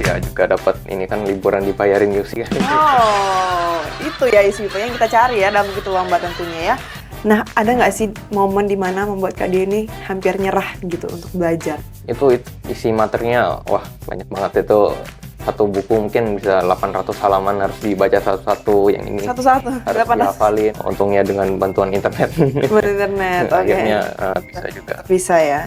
ya juga dapat ini kan liburan dibayarin UC kan. Oh, itu ya isi yang kita cari ya dalam begitu lomba tentunya ya. Nah, ada nggak sih momen dimana membuat Kak Dio ini hampir nyerah gitu untuk belajar? Itu isi materinya, wah banyak banget itu. Satu buku mungkin bisa 800 halaman harus dibaca satu-satu, yang ini Satu-satu, harus dihafalin. Untungnya dengan bantuan internet. Berinternet, oke. Akhirnya bisa juga. Bisa ya.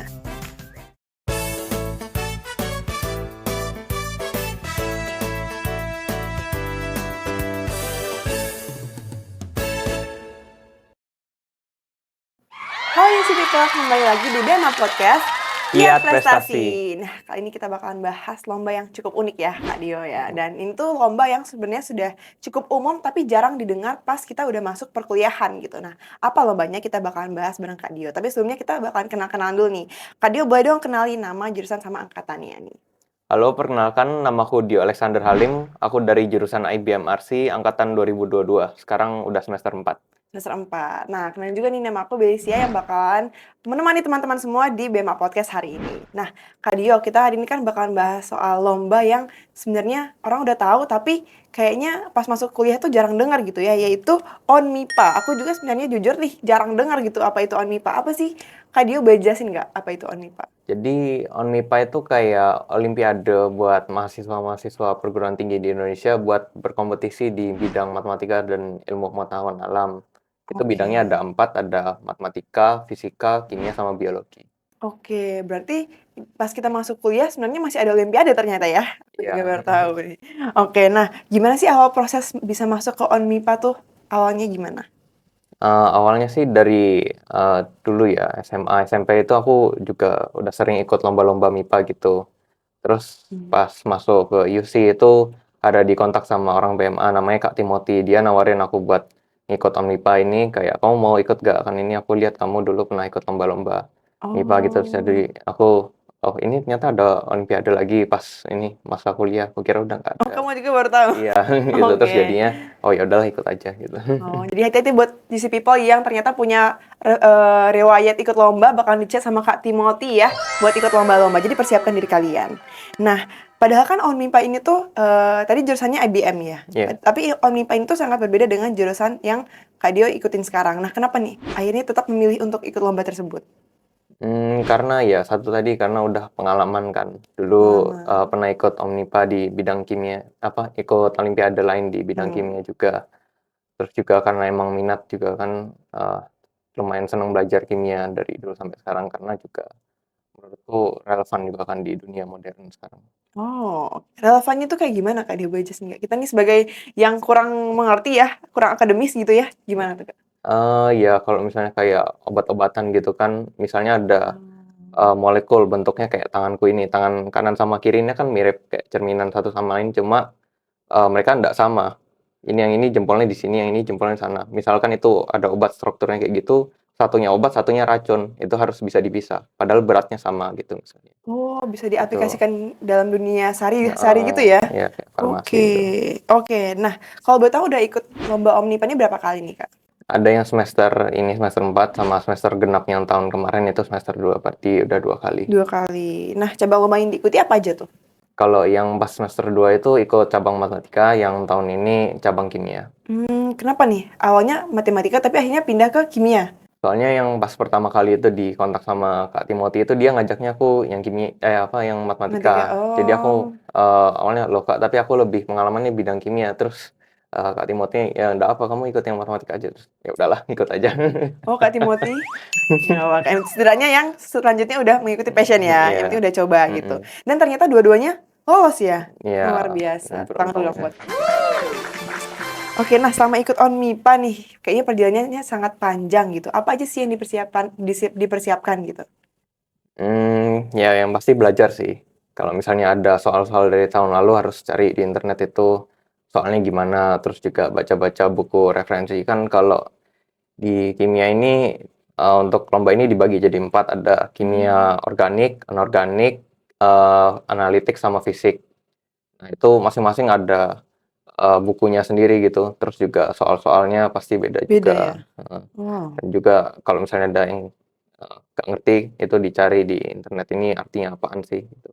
Halo Yusi People, kembali lagi di BEMA Podcast Giat Prestasi. Nah, kali ini kita bakalan bahas lomba yang cukup unik ya, Kak Dio ya. Dan itu lomba yang sebenarnya sudah cukup umum tapi jarang didengar pas kita udah masuk perkuliahan gitu. Nah, apa lombanya kita bakalan bahas bareng Kak Dio. Tapi sebelumnya kita bakalan kenal-kenalan dulu nih. Kak Dio boleh dong kenalin nama, jurusan sama angkatannya nih. Halo, perkenalkan namaku Dio Alexander Halim. Aku dari jurusan IBM RC angkatan 2022. Sekarang udah semester 4. Semester 4. Nah, kenalin juga nih nama aku Belisia yang bakalan menemani teman-teman semua di BEMA Podcast hari ini. Nah, Kak Dio, kita hari ini kan bakalan bahas soal lomba yang sebenarnya orang udah tahu tapi kayaknya pas masuk kuliah tuh jarang dengar gitu ya, yaitu ONMIPA. Aku juga sebenarnya jujur nih jarang dengar gitu apa itu ONMIPA. Apa sih? Kak Dio boleh jelasin nggak apa itu ONMIPA? Jadi ONMIPA itu kayak olimpiade buat mahasiswa-mahasiswa perguruan tinggi di Indonesia buat berkompetisi di bidang matematika dan ilmu pengetahuan alam. Itu bidangnya ada 4, ada matematika, fisika, kimia, sama biologi. Oke, berarti pas kita masuk kuliah sebenarnya masih ada olimpiade ternyata ya? Aku juga Iya. baru tahu nih. Oke, nah gimana sih awal proses bisa masuk ke ONMIPA tuh? Awalnya gimana? Awalnya sih dari dulu ya SMA, SMP itu aku juga udah sering ikut lomba-lomba MIPA gitu. Terus pas masuk ke UC itu ada di kontak sama orang BMA namanya Kak Timothy. Dia nawarin aku buat ngikut ONMIPA ini, kayak kamu mau ikut gak? Kan ini aku lihat kamu dulu pernah ikut lomba-lomba MIPA gitu. Terus jadi Oh. aku, oh ini ternyata ada olimpiade lagi pas ini masa kuliah. Aku kira udah nggak Oh, ada. kamu juga baru tahu? Iya, gitu. Terus Oke. jadinya, oh ya udahlah ikut aja gitu. Oh, jadi hati-hati buat DC people yang ternyata punya riwayat ikut lomba bakal di-chat sama Kak Timothy ya buat ikut lomba-lomba. Jadi persiapkan diri kalian. Nah, padahal kan ONMIPA ini tuh tadi jurusannya IBM ya. Iya. Tapi ONMIPA ini tuh sangat berbeda dengan jurusan yang Kak Dio ikutin sekarang. Nah, kenapa nih akhirnya tetap memilih untuk ikut lomba tersebut? Karena ya satu tadi karena udah pengalaman kan. Dulu Pengalaman. pernah ikut ONMIPA di bidang kimia, ikut olimpiade lain di bidang kimia juga. Terus juga karena emang minat juga kan, lumayan senang belajar kimia dari dulu sampai sekarang karena juga menurutku relevan juga kan di dunia modern sekarang. Oh, relevannya tuh kayak gimana Kak Dio boleh jelasin nggak? Kita nih sebagai yang kurang mengerti ya, kurang akademis gitu ya, gimana tuh Kak? Ya kalau misalnya kayak obat-obatan gitu kan, misalnya ada molekul bentuknya kayak tanganku ini, tangan kanan sama kirinya kan mirip kayak cerminan satu sama lain, cuma mereka nggak sama. Ini yang ini jempolnya di sini, yang ini jempolnya di sana. Misalkan itu ada obat strukturnya kayak gitu, satunya obat, satunya racun, itu harus bisa dipisah. Padahal beratnya sama gitu misalnya. Oh, bisa Itu, diaplikasikan dalam dunia sehari-hari gitu ya? ya kayak farmasi Oke, gitu. oke. Nah, kalau boleh tahu udah ikut lomba Omnipa ini berapa kali nih, Kak? Ada yang semester ini semester 4 sama semester genap yang tahun kemarin itu semester 2, berarti udah 2 kali. 2 kali. Nah, cabang lomba yang diikuti apa aja tuh? Kalau yang pas semester 2 itu ikut cabang matematika, yang tahun ini cabang kimia. Kenapa nih? Awalnya matematika tapi akhirnya pindah ke kimia? Soalnya yang pas pertama kali itu di kontak sama Kak Timothy itu dia ngajaknya aku yang yang Matematika, matematika. Jadi aku oh. awalnya loh Kak, tapi aku lebih pengalamannya bidang kimia. Terus Kak Timothy ya enggak apa kamu ikut yang matematika aja. Terus ya udahlah ikut aja. Oh, Kak Timothy? Nggak apa-apa. Setidaknya yang selanjutnya udah mengikuti passion ya, yang Iya. penting udah coba gitu. Mm-mm. Dan ternyata dua-duanya lolos ya? Luar Iya, biasa. Tangan dulu beruntungnya. buat. Oke, nah selama ikut ONMIPA nih, kayaknya perjalanannya sangat panjang gitu. Apa aja sih yang dipersiapkan gitu? Ya yang pasti belajar sih. Kalau misalnya ada soal-soal dari tahun lalu harus cari di internet itu soalnya gimana, terus juga baca-baca buku referensi. Kan kalau di kimia ini untuk lomba ini dibagi jadi 4, ada kimia organik, anorganik, analitik, sama fisik. Nah itu masing-masing ada bukunya sendiri gitu, terus juga soal-soalnya pasti beda Beda ya? juga. Wow. Dan juga kalau misalnya ada yang nggak ngerti itu dicari di internet ini artinya apaan sih gitu.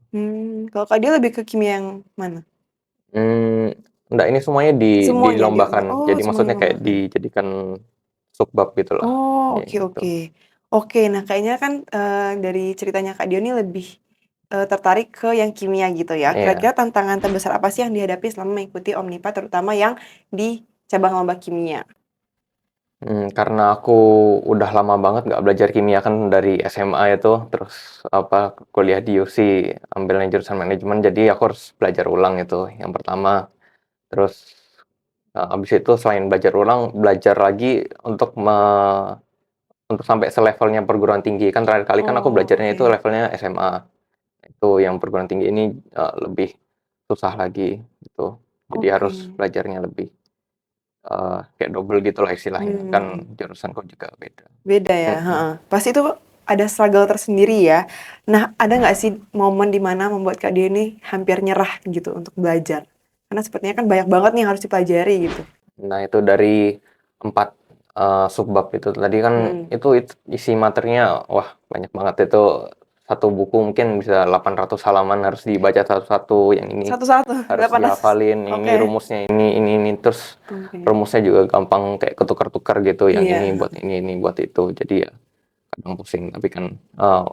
Kalau Kak dia lebih ke kimia yang mana? Mmm, enggak, ini semuanya Semuanya diambil? dilombakan. Oh, Jadi semuanya maksudnya kayak dilombakan? dijadikan subbab gitulah, Oh, kayak oke gitu. oke. Oke, nah kayaknya kan, dari ceritanya Kak Dio nih lebih, tertarik ke yang kimia gitu ya. Iya. Kira-kira tantangan terbesar apa sih yang dihadapi selama mengikuti Omnipa terutama yang di cabang lomba kimia? Karena aku udah lama banget nggak belajar kimia kan dari SMA itu, terus kuliah di USI ambilnya jurusan manajemen, jadi aku harus belajar ulang itu yang pertama. Terus, habis itu selain belajar ulang, belajar lagi untuk untuk sampai selevelnya perguruan tinggi. Kan terakhir kali kan aku Oh, belajarnya itu oke. levelnya SMA. Itu yang perguruan tinggi ini, lebih susah lagi gitu. Jadi Oke. harus belajarnya lebih, kayak double gitulah istilahnya, Mmm. kan jurusanku juga beda. Beda ya? Mhm. Heeh. Pasti itu ada struggle tersendiri ya. Nah, ada nggak sih momen di mana membuat Kak Dio ini hampir nyerah gitu untuk belajar? Karena sepertinya kan banyak banget nih yang harus dipelajari gitu. Nah itu dari 4 subbab itu tadi kan Mhm. itu isi materinya wah banyak banget itu, satu buku mungkin bisa 800 halaman harus dibaca satu-satu, yang ini Satu-satu, harus 800. dihafalin, ini Oke. rumusnya ini, terus Oke. rumusnya juga gampang kayak ketukar-tukar gitu, yang Iya, ini buat itu. Jadi ya kadang pusing, tapi kan,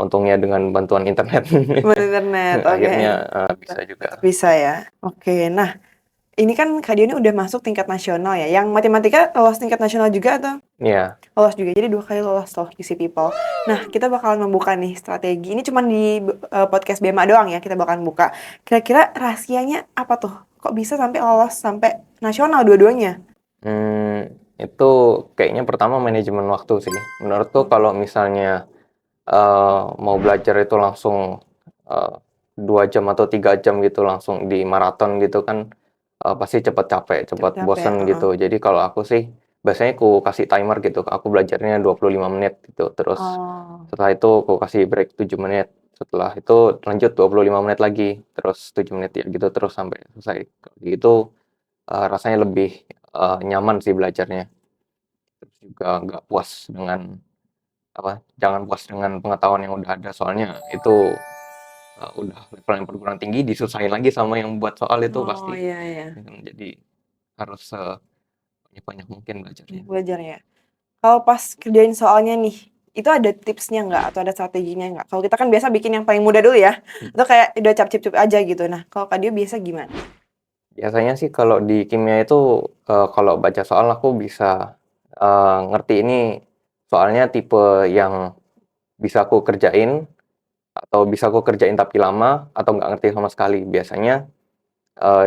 untungnya dengan bantuan internet berinternet, oke. akhirnya, bisa Tetap juga. bisa ya? Oke. Nah, ini kan Kak Dio ini udah masuk tingkat nasional ya, yang matematika lolos tingkat nasional juga atau Iya. lolos juga? Jadi 2 kali lolos loh UC People. Nah, kita bakalan membuka nih strategi, ini cuman di, podcast BEMA doang ya, kita bakalan buka. Kira-kira rahasianya apa tuh? Kok bisa sampai lolos sampai nasional dua-duanya? Itu kayaknya pertama manajemen waktu sih. Menurutku Oke. kalau misalnya, mau belajar itu langsung, eee, 2 jam atau 3 jam gitu langsung di maraton gitu kan, pasti cepet capek, Cepet cepet capek, bosen heeh. gitu. Jadi kalau aku sih biasanya aku kasih timer gitu, aku belajarnya 25 menit gitu, terus Oh, setelah itu aku kasih break 7 menit, setelah itu lanjut 25 menit lagi, terus 7 menit ya gitu terus sampai selesai. Kalau gitu, rasanya lebih, nyaman sih belajarnya. Terus juga nggak puas dengan jangan puas dengan pengetahuan yang udah ada, soalnya itu, udah level yang perguruan tinggi disusahin lagi sama yang buat soal itu oh, pasti, iya iya, jadi harus sebanyak-banyak mungkin belajarnya. belajar ya. Kalau pas kerjain soalnya nih, itu ada tipsnya nggak atau ada strateginya nggak? Kalau kita kan biasa bikin yang paling mudah dulu ya, Mhm. atau kayak udah cap-cip-cip aja gitu. Nah, kalau Kak Dio biasa gimana? Biasanya sih kalau di kimia itu, kalau baca soal aku bisa, ngerti ini soalnya tipe yang bisa aku kerjain, atau bisa aku kerjain tapi lama, atau nggak ngerti sama sekali. Biasanya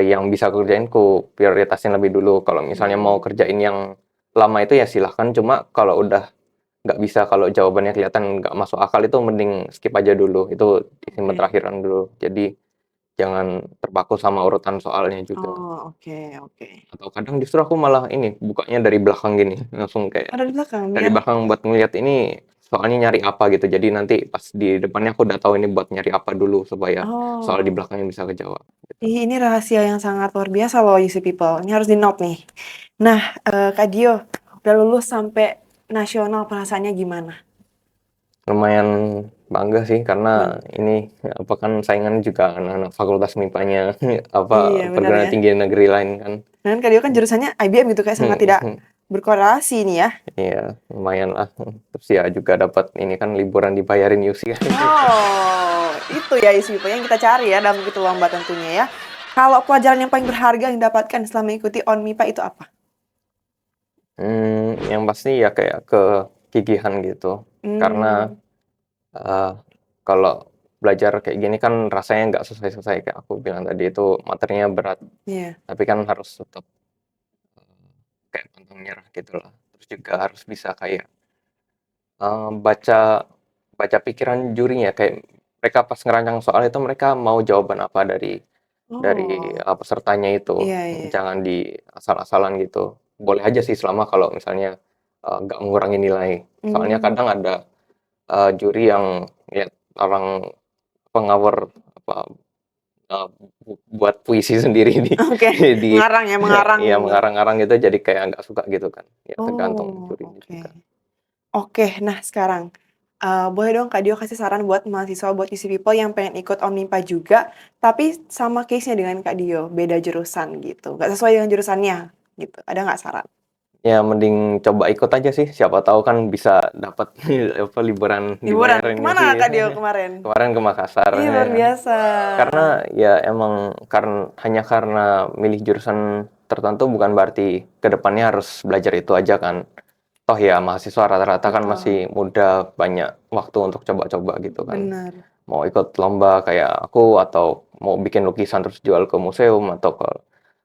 yang bisa aku kerjain prioritasin lebih dulu. Kalau misalnya mau Mmm, kerjain yang lama itu ya silahkan, cuma kalau udah nggak bisa, kalau jawabannya kelihatan nggak masuk akal itu mending skip aja dulu, itu disimpan oke. terakhiran dulu. Jadi jangan terpaku sama urutan soalnya juga. Oh, oke oke. Atau kadang justru aku malah ini, bukanya dari belakang gini, langsung Oh, kayak dari belakang dari biar belakang buat ngelihat ini soalnya nyari apa gitu. Jadi nanti pas di depannya aku udah tahu ini buat nyari apa dulu supaya soal di oh, belakangnya bisa kejawab gitu. ih, ini rahasia yang sangat luar biasa loh UC People, ini harus di-note nih. Nah, Kak Dio, udah lulus sampai nasional perasaannya gimana? Lumayan bangga sih karena Gimana? ini, kan saingan juga anak-anak fakultas MIPA-nya Iya, bener perguruan ya. tinggi negeri lain kan. Dan Kak Dio kan jurusannya IBM gitu, kayak sangat tidak Mhm, berkorelasi nih ya. iya lumayan lah, terus ya juga dapat ini kan liburan dibayarin UC kan. Oh, itu ya UC People yang kita cari ya dalam begitu lomba tentunya ya. Kalau pelajaran yang paling berharga yang didapatkan selama mengikuti ONMIPA itu apa? Yang pasti ya kayak kegigihan gitu. Karena, Mmm, eee, kalau belajar kayak gini kan rasanya nggak selesai-selesai kayak aku bilang tadi itu materinya berat, iya. tapi kan harus tetap, kayak pantang nyerah gitulah. Terus juga harus bisa kayak, baca baca pikiran jurinya, kayak mereka pas ngerancang soal itu mereka mau jawaban apa dari, Oh, pesertanya itu, iya iya. jangan di asal-asalan gitu. Boleh aja sih selama kalau misalnya, nggak mengurangi nilai. Soalnya Mmm, kadang ada, juri yang lihat orang ngawur eee, buat puisi sendiri oke, di mengarang ya, mengarang iya gitu. mengarang-ngarang gitu jadi kayak nggak suka gitu kan. Ya tergantung Oh, jurinya oke. juga. Oke, nah sekarang, Boleh dong Kak Dio kasih saran buat mahasiswa, buat UC People yang pengen ikut Onmipa juga, tapi sama case-nya dengan Kak Dio, beda jurusan gitu, nggak sesuai dengan jurusannya gitu, ada nggak saran? Ya mending coba ikut aja sih, siapa tahu kan bisa dapat apa, liburan Liburan, dibayarin kemana sih. Kak Dio kemarin? Kemarin ke Makassar Ih, ya luar kan. biasa. Karena ya emang hanya karena milih jurusan tertentu bukan berarti kedepannya harus belajar itu aja kan. Toh ya mahasiswa rata-rata kan Betul, masih muda, banyak waktu untuk coba-coba gitu kan. bener. Mau ikut lomba kayak aku atau mau bikin lukisan terus jual ke museum atau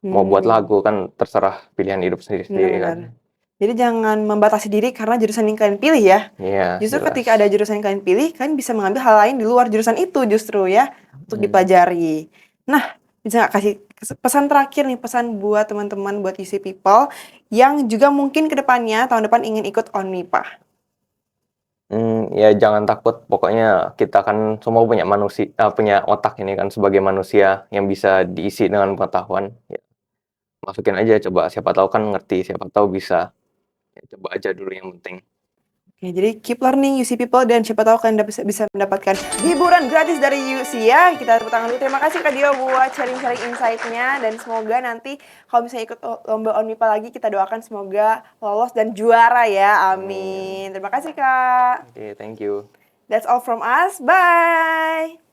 mau buat Hmm, lagu kan terserah pilihan hidup sendiri-sendiri kan. bener-bener. Jadi jangan membatasi diri karena jurusan yang kalian pilih ya. Iya, Justru jelas. ketika ada jurusan yang kalian pilih, kalian bisa mengambil hal lain di luar jurusan itu justru ya, untuk Hmm. dipelajari. Nah, bisa nggak kasih pesan terakhir nih, pesan buat teman-teman, buat UC People, yang juga mungkin ke depannya, tahun depan ingin ikut ONMIPA? Ya jangan takut, pokoknya kita kan semua punya otak ini kan sebagai manusia yang bisa diisi dengan pengetahuan, ya masukin aja coba, siapa tahu kan ngerti, siapa tahu bisa, ya coba aja dulu yang penting. Oke, jadi keep learning UC People dan siapa tahu kalian bisa mendapatkan hiburan gratis dari UC ya. Kita tepuk tangan dulu. Terima kasih Kak Dio buat sharing-sharing insight-nya dan semoga nanti kalau misalnya ikut lomba ONMIPA lagi kita doakan semoga lolos dan juara ya. Amin. Amin. Terima kasih Kak. Oke, thank you. That's all from us. Bye.